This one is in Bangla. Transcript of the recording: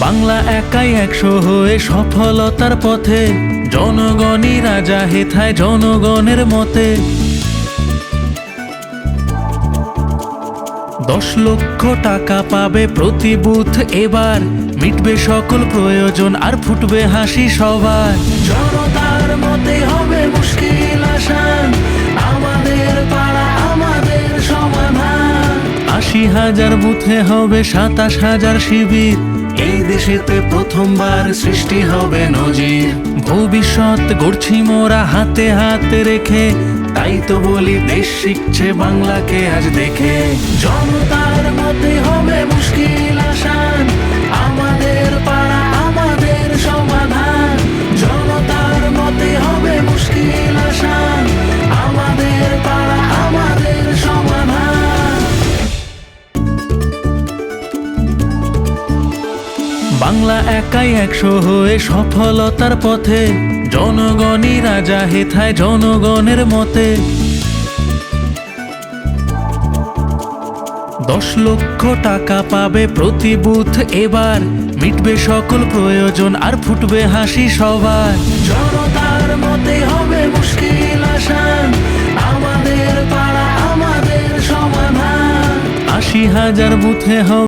বাংলা একাই 100 হয়ে সফলতার পথে, জনগণই রাজা হেথায় জনগণের মতে। 10 লক্ষ টাকা পাবে প্রতি বুথ এবার, মিটবে সকল প্রয়োজন আর ফুটবে হাসি সবার। জনতার মতে হবে মুশকিল আসান, আমাদের পাড়া আমাদের সমাধান। 80,000 বুথে হবে 27,000 শিবির, এই দেশেতে প্রথমবার সৃষ্টি হবে নজির। ভবিষ্যৎ গড়ছি মোরা হাতে হাতে রেখে, তাই তো বলি দেশ শিখছে বাংলাকে আজ দেখে। জনতার মতে হবে মুশকিল আসান, আমাদের পাড়া আমাদের সমাধান। জনতার মতে হবে মুশকিল আসান, আমাদের পাড়া আমাদের সমাধান। বাংলা একাই 100 হয়ে সফলতার পথে, জনগণই রাজা হেথায় জনগণের মতে। 10 লক্ষ টাকা পাবে প্রতি বুথ এবার, মিটবে সকল প্রয়োজন আর ফুটবে হাসি সবার। জনতার মতে হবে মুশকিল আসান, আমাদের পাড়া আমাদের সমাধান। 80,000 বুথে হবে